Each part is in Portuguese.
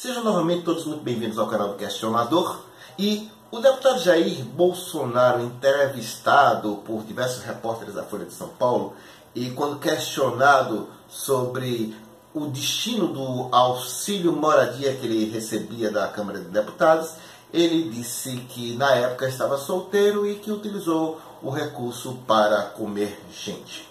Sejam novamente todos muito bem-vindos ao canal do Questionador. E o deputado Jair Bolsonaro, entrevistado por diversos repórteres da Folha de São Paulo, e quando questionado sobre o destino do auxílio moradia que ele recebia da Câmara de Deputados, ele disse que na época estava solteiro e que utilizou o recurso para comer gente.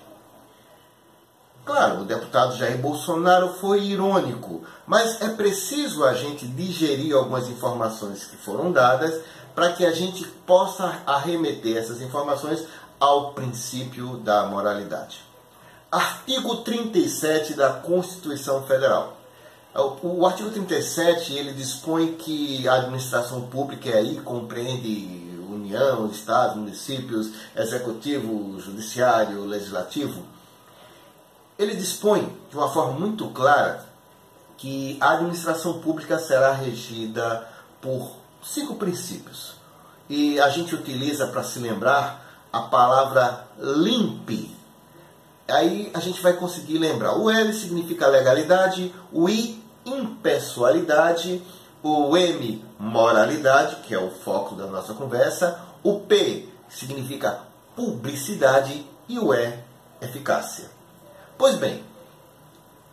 Claro, o deputado Jair Bolsonaro foi irônico, mas é preciso a gente digerir algumas informações que foram dadas para que a gente possa arremeter essas informações ao princípio da moralidade. Artigo 37 da Constituição Federal. O artigo 37 ele dispõe que a administração pública aí compreende União, Estados, municípios, Executivo, Judiciário, Legislativo. Ele dispõe de uma forma muito clara que a administração pública será regida por 5 princípios. E a gente utiliza para se lembrar a palavra LIMP. Aí a gente vai conseguir lembrar. O L significa legalidade, o I, impessoalidade, o M, moralidade, que é o foco da nossa conversa, o P significa publicidade e o E, eficácia. Pois bem,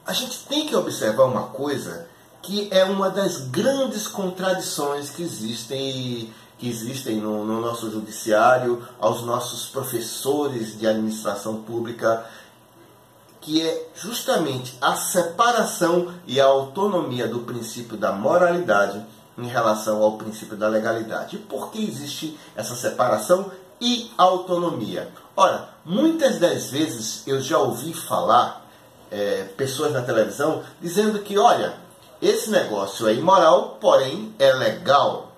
a gente tem que observar uma coisa que é uma das grandes contradições que existem no nosso judiciário, aos nossos professores de administração pública, que é justamente a separação e a autonomia do princípio da moralidade em relação ao princípio da legalidade. E por que existe essa separação e autonomia? Ora, muitas das vezes eu já ouvi falar pessoas na televisão dizendo que, olha, esse negócio é imoral, porém é legal.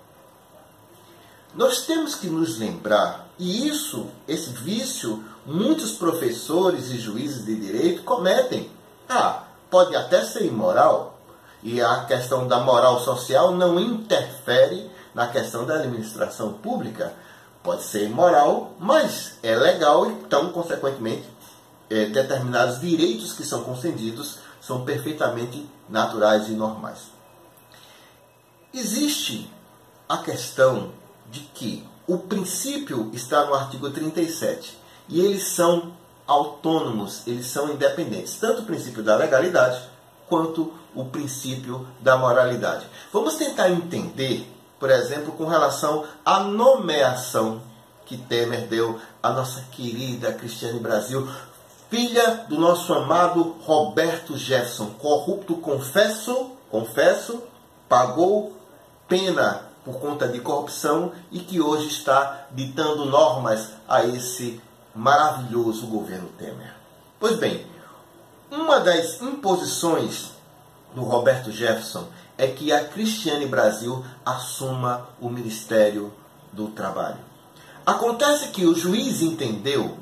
Nós temos que nos lembrar, e esse vício, muitos professores e juízes de direito cometem. Pode até ser imoral, e a questão da moral social não interfere na questão da administração pública. Pode ser imoral, mas é legal, então, consequentemente, determinados direitos que são concedidos são perfeitamente naturais e normais. Existe a questão de que o princípio está no artigo 37 e eles são autônomos, eles são independentes, tanto o princípio da legalidade quanto o princípio da moralidade. Vamos tentar entender, por exemplo, com relação à nomeação que Temer deu à nossa querida Cristiane Brasil, filha do nosso amado Roberto Jefferson, corrupto, confesso, pagou pena por conta de corrupção e que hoje está ditando normas a esse maravilhoso governo Temer. Pois bem, uma das imposições do Roberto Jefferson é que a Cristiane Brasil assuma o Ministério do Trabalho. Acontece que o juiz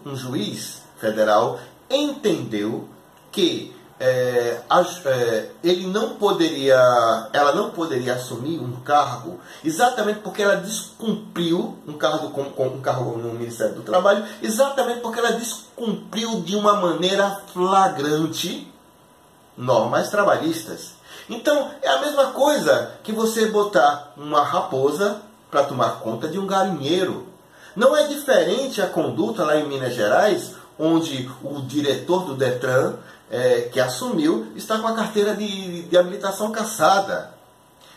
um juiz federal entendeu que ela não poderia assumir um cargo exatamente porque ela descumpriu um cargo no Ministério do Trabalho, exatamente porque ela descumpriu de uma maneira flagrante normas trabalhistas. Então é a mesma coisa que você botar uma raposa para tomar conta de um galinheiro. Não é diferente a conduta lá em Minas Gerais, onde o diretor do Detran, que assumiu, está com a carteira de habilitação cassada.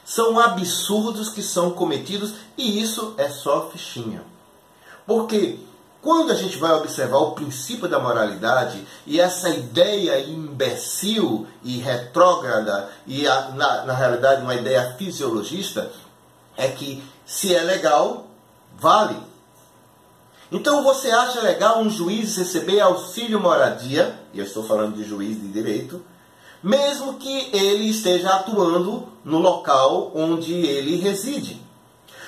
São absurdos que são cometidos e isso é só fichinha. Porque quando a gente vai observar o princípio da moralidade e essa ideia imbecil e retrógrada, e na realidade uma ideia fisiologista, é que se é legal, vale. Então você acha legal um juiz receber auxílio moradia, e eu estou falando de juiz de direito, mesmo que ele esteja atuando no local onde ele reside?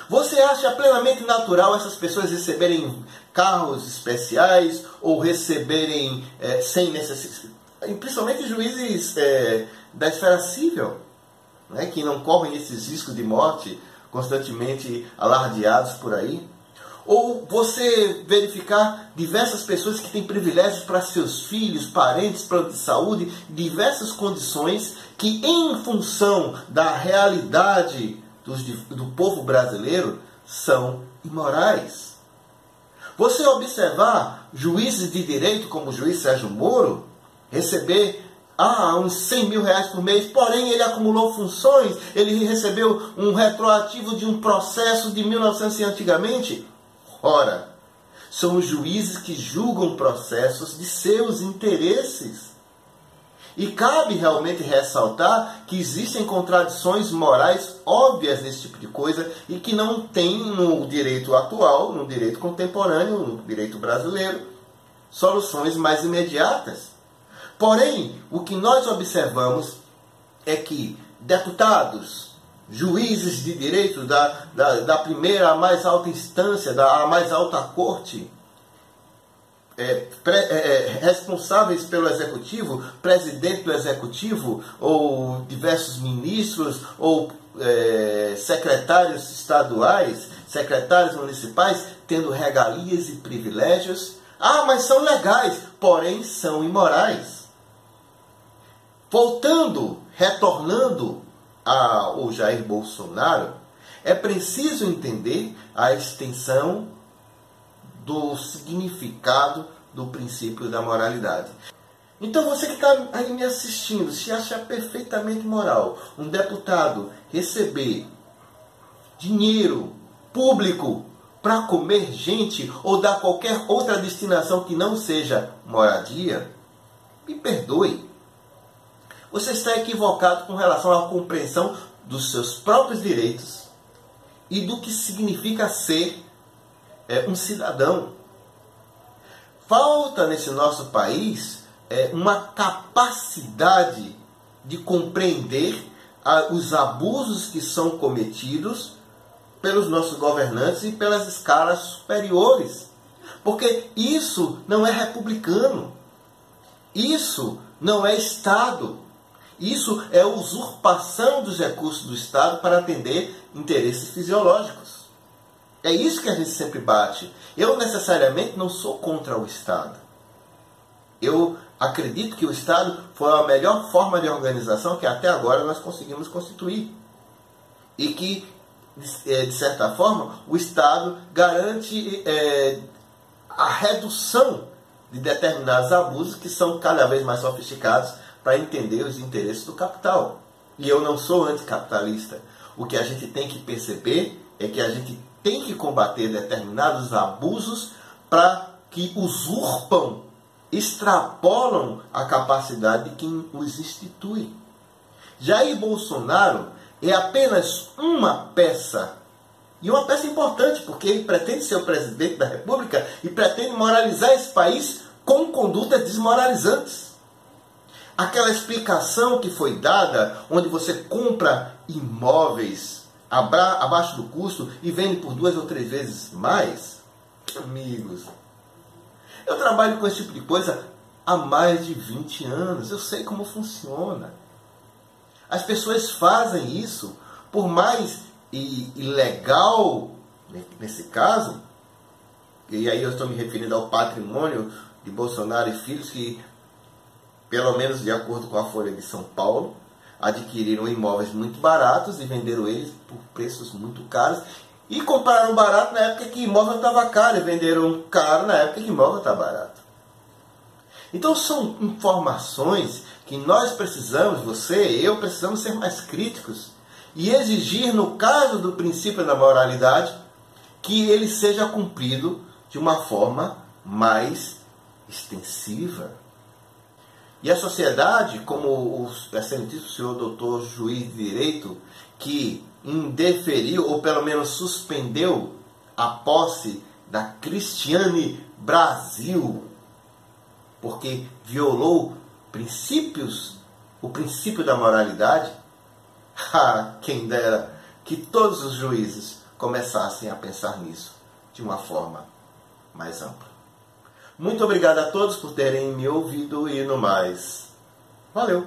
Você acha plenamente natural essas pessoas receberem carros especiais ou receberem sem necessidade? Principalmente juízes da esfera civil, que não correm esses riscos de morte constantemente alardeados por aí. Ou você verificar diversas pessoas que têm privilégios para seus filhos, parentes, plano de saúde, diversas condições que, em função da realidade do povo brasileiro, são imorais. Você observar juízes de direito, como o juiz Sérgio Moro, receber uns 100 mil reais por mês, porém ele acumulou funções, ele recebeu um retroativo de um processo de 1900 e antigamente. Ora, são os juízes que julgam processos de seus interesses. E cabe realmente ressaltar que existem contradições morais óbvias nesse tipo de coisa e que não tem no direito atual, no direito contemporâneo, no direito brasileiro, soluções mais imediatas. Porém, o que nós observamos é que deputados, juízes de direito da primeira à mais alta instância, da mais alta corte, responsáveis pelo executivo, presidente do executivo, ou diversos ministros, ou secretários estaduais, secretários municipais, tendo regalias e privilégios. Mas são legais, porém são imorais. Retornando ao Jair Bolsonaro, é preciso entender a extensão do significado do princípio da moralidade. Então você que está aí me assistindo, se acha perfeitamente moral um deputado receber dinheiro público para comer gente ou dar qualquer outra destinação que não seja moradia, me perdoe. Você está equivocado com relação à compreensão dos seus próprios direitos e do que significa ser um cidadão. Falta nesse nosso país uma capacidade de compreender os abusos que são cometidos pelos nossos governantes e pelas escalas superiores. Porque isso não é republicano. Isso não é Estado. Isso é usurpação dos recursos do Estado para atender interesses fisiológicos. É isso que a gente sempre bate. Eu necessariamente não sou contra o Estado. Eu acredito que o Estado foi a melhor forma de organização que até agora nós conseguimos constituir. E que, de certa forma, o Estado garante a redução de determinados abusos que são cada vez mais sofisticados para entender os interesses do capital. E eu não sou anticapitalista. O que a gente tem que perceber é que a gente tem que combater determinados abusos para que usurpam, extrapolam a capacidade de quem os institui. Jair Bolsonaro é apenas uma peça. E uma peça importante, porque ele pretende ser o presidente da República e pretende moralizar esse país com condutas desmoralizantes. Aquela explicação que foi dada, onde você compra imóveis abaixo do custo e vende por 2 ou 3 vezes mais. Amigos, eu trabalho com esse tipo de coisa há mais de 20 anos. Eu sei como funciona. As pessoas fazem isso, por mais ilegal, nesse caso, e aí eu estou me referindo ao patrimônio de Bolsonaro e filhos, que, pelo menos de acordo com a Folha de São Paulo, adquiriram imóveis muito baratos e venderam eles por preços muito caros. E compraram barato na época que imóvel estava caro e venderam caro na época que imóvel está barato. Então são informações que nós precisamos, você e eu, precisamos ser mais críticos e exigir, no caso do princípio da moralidade, que ele seja cumprido de uma forma mais extensiva. E a sociedade, como o excelentíssimo senhor doutor juiz de direito, que indeferiu, ou pelo menos suspendeu, a posse da Cristiane Brasil, porque violou o princípio da moralidade, quem dera que todos os juízes começassem a pensar nisso de uma forma mais ampla. Muito obrigado a todos por terem me ouvido e no mais. Valeu!